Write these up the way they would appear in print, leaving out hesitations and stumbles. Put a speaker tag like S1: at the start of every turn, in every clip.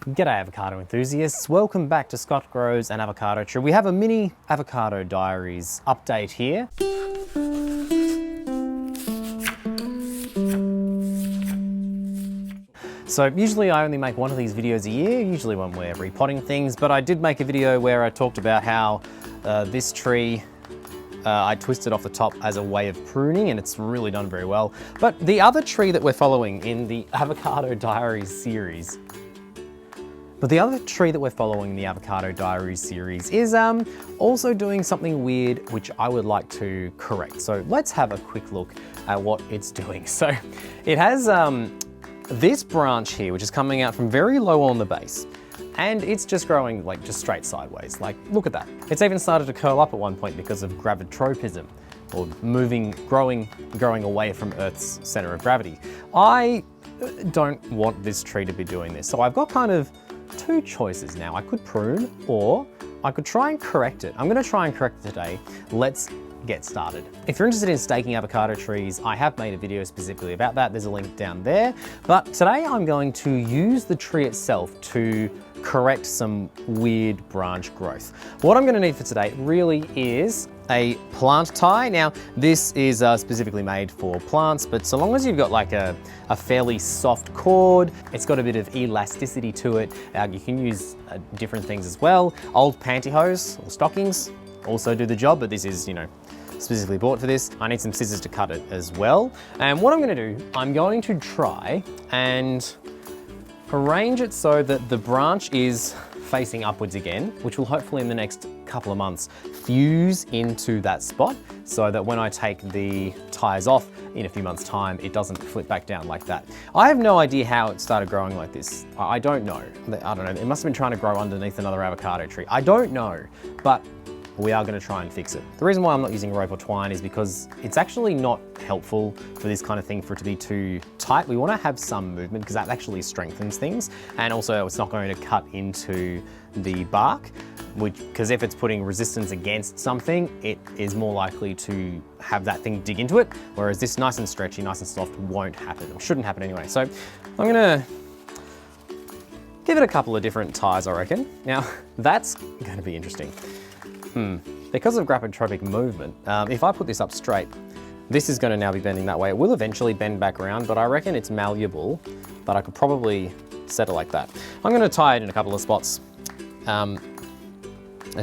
S1: G'day avocado enthusiasts, welcome back to Scott Grows an Avocado Tree. We have a mini Avocado Diaries update here. So usually I only make one of these videos a year, usually when we're repotting things, but I did make a video where I talked about how this tree I twisted off the top as a way of pruning and it's really done very well. But the other tree that we're following in the Avocado Diaries series is also doing something weird, which I would like to correct. So let's have a quick look at what it's doing. So it has this branch here, which is coming out from very low on the base, and it's just growing like just straight sideways. Like, look at that. It's even started to curl up at one point because of gravitropism, or growing away from Earth's center of gravity. I don't want this tree to be doing this. So I've got kind of two choices now. I could prune or I could try and correct it. I'm gonna try and correct it today. Let's get started. If you're interested in staking avocado trees, I have made a video specifically about that. There's a link down there. But today I'm going to use the tree itself to correct some weird branch growth. What I'm gonna need for today really is a plant tie. Now, this is specifically made for plants, but so long as you've got like a fairly soft cord, it's got a bit of elasticity to it. You can use different things as well. Old pantyhose or stockings also do the job, but this is, specifically bought for this. I need some scissors to cut it as well. And what I'm gonna do, I'm going to try and arrange it so that the branch is facing upwards again, which will hopefully in the next couple of months fuse into that spot so that when I take the ties off in a few months' time, it doesn't flip back down like that. I have no idea how it started growing like this. I don't know. I don't know. It must have been trying to grow underneath another avocado tree. I don't know, but we are going to try and fix it. The reason why I'm not using rope or twine is because it's actually not helpful for this kind of thing for it to be too tight. We want to have some movement because that actually strengthens things. And also it's not going to cut into the bark, because if it's putting resistance against something, it is more likely to have that thing dig into it. Whereas this nice and stretchy, nice and soft won't happen, or shouldn't happen anyway. So I'm going to give it a couple of different ties, I reckon. Now that's going to be interesting. Because of gravitropic movement, if I put this up straight, this is going to now be bending that way. It will eventually bend back around, but I reckon it's malleable, but I could probably set it like that. I'm going to tie it in a couple of spots and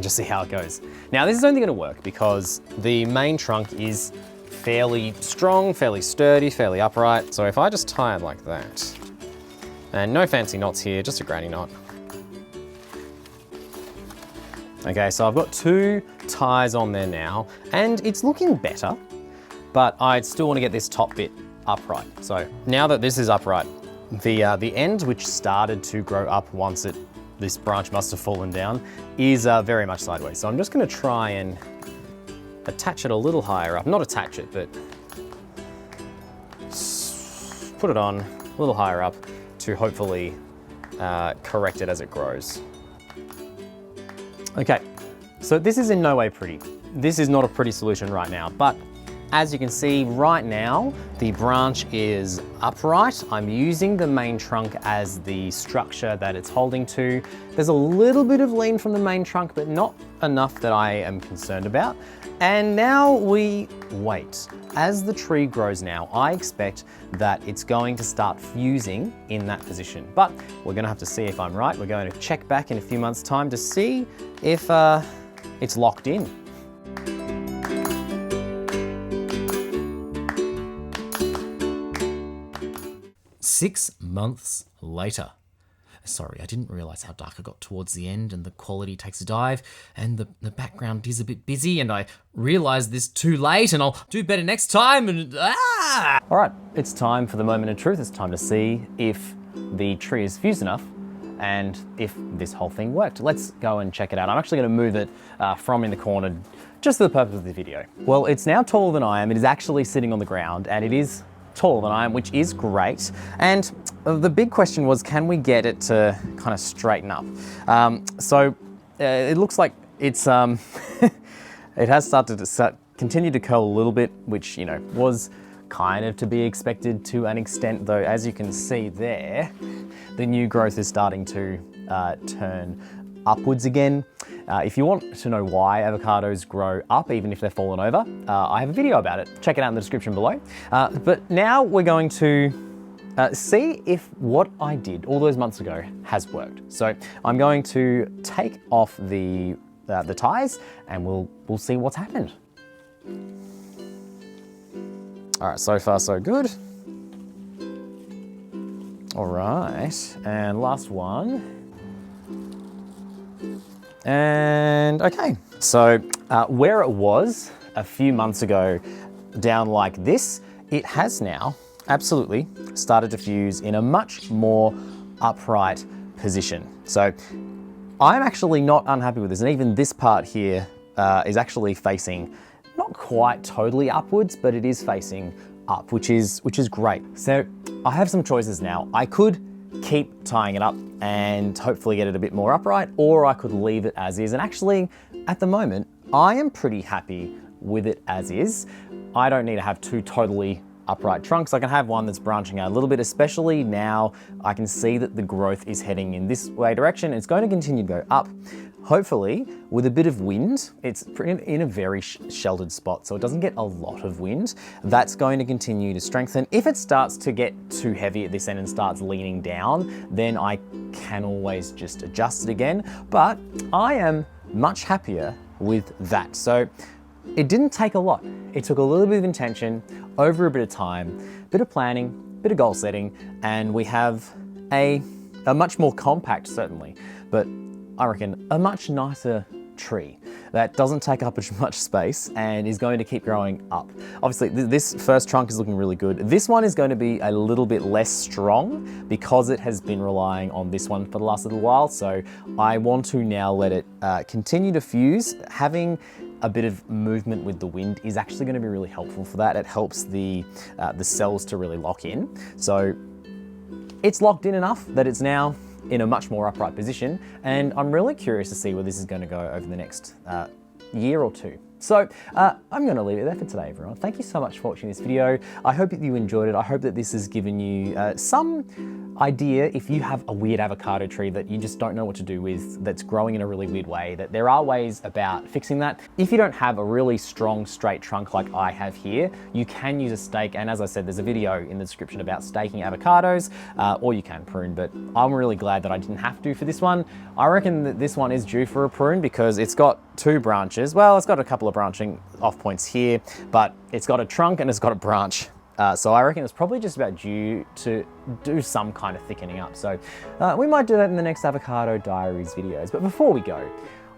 S1: just see how it goes. Now this is only going to work because the main trunk is fairly strong, fairly sturdy, fairly upright. So if I just tie it like that, and no fancy knots here, just a granny knot. Okay, so I've got two ties on there now, and it's looking better, but I still want to get this top bit upright. So now that this is upright, the end which started to grow up once this branch must have fallen down is very much sideways. So I'm just going to try and attach it a little higher up. Not attach it, but put it on a little higher up to hopefully correct it as it grows. Okay, so this is in no way pretty. This is not a pretty solution right now, but as you can see right now, the branch is upright. I'm using the main trunk as the structure that it's holding to. There's a little bit of lean from the main trunk, but not enough that I am concerned about. And now we wait. As the tree grows now, I expect that it's going to start fusing in that position. But we're gonna have to see if I'm right. We're going to check back in a few months' time to see if it's locked in.
S2: Six months later. Sorry, I didn't realise how dark it got towards the end and the quality takes a dive and the background is a bit busy and I realised this too late and I'll do better next time and
S1: All right, it's time for the moment of truth. It's time to see if the tree is fused enough and if this whole thing worked. Let's go and check it out. I'm actually going to move it from in the corner just for the purpose of the video. Well, it's now taller than I am. It is actually sitting on the ground and it is taller than I am, which is great. And the big question was, can we get it to kind of straighten up? It looks like it's it has started to continue to curl a little bit, which was kind of to be expected to an extent, though. As you can see there, the new growth is starting to turn upwards again. If you want to know why avocados grow up even if they're fallen over, I have a video about it. Check it out in the description below. But now we're going to see if what I did all those months ago has worked. So I'm going to take off the ties and we'll see what's happened. All right, so far so good. All right, and last one. And okay, so where it was a few months ago down like this, it has now absolutely started to fuse in a much more upright position. So I'm actually not unhappy with this, and even this part here is actually facing not quite totally upwards, but it is facing up, which is great. So I have some choices now. I could keep tying it up and hopefully get it a bit more upright, or I could leave it as is. And actually, at the moment, I am pretty happy with it as is. I don't need to have two totally upright trunks. I can have one that's branching out a little bit, especially now I can see that the growth is heading in this way direction. It's going to continue to go up. Hopefully, with a bit of wind, it's in a very sheltered spot, so it doesn't get a lot of wind. That's going to continue to strengthen. If it starts to get too heavy at this end and starts leaning down, then I can always just adjust it again. But I am much happier with that. So it didn't take a lot. It took a little bit of intention over a bit of time, bit of planning, bit of goal setting, and we have a much more compact, certainly, but I reckon a much nicer tree that doesn't take up as much space and is going to keep growing up. Obviously, this first trunk is looking really good. This one is going to be a little bit less strong because it has been relying on this one for the last little while. So I want to now let it continue to fuse. Having a bit of movement with the wind is actually going to be really helpful for that. It helps the cells to really lock in. So it's locked in enough that it's now in a much more upright position, and I'm really curious to see where this is going to go over the next year or two. So I'm going to leave it there for today, everyone. Thank you so much for watching this video. I hope that you enjoyed it. I hope that this has given you some idea if you have a weird avocado tree that you just don't know what to do with, that's growing in a really weird way, that there are ways about fixing that. If you don't have a really strong straight trunk like I have here, you can use a stake, and as I said, there's a video in the description about staking avocados, or you can prune, but I'm really glad that I didn't have to for this one. I reckon that this one is due for a prune because it's got two branches. Well, it's got a couple of branching off points here, but it's got a trunk and it's got a branch. So I reckon it's probably just about due to do some kind of thickening up. So we might do that in the next Avocado Diaries videos. But before we go,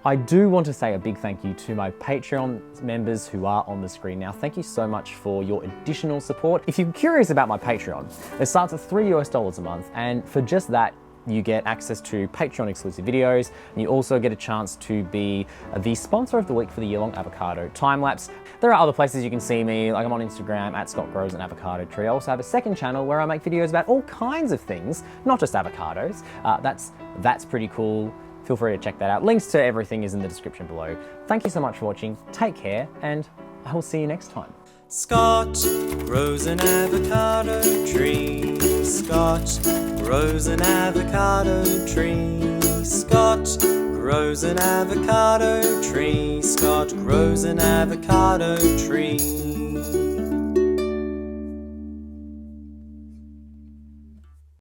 S1: I do want to say a big thank you to my Patreon members who are on the screen now. Thank you so much for your additional support. If you're curious about my Patreon, it starts at $3 a month, and for just that, you get access to Patreon exclusive videos, and you also get a chance to be the sponsor of the week for the year-long avocado time lapse. There are other places you can see me, like I'm on Instagram at Scott Grows an Avocado Tree. I also have a second channel where I make videos about all kinds of things, not just avocados. That's pretty cool. Feel free to check that out. Links to everything is in the description below. Thank you so much for watching. Take care, and I will see you next time.
S3: Scott grows an avocado tree. Scott grows an avocado tree. Scott grows an avocado tree. Scott grows an avocado tree.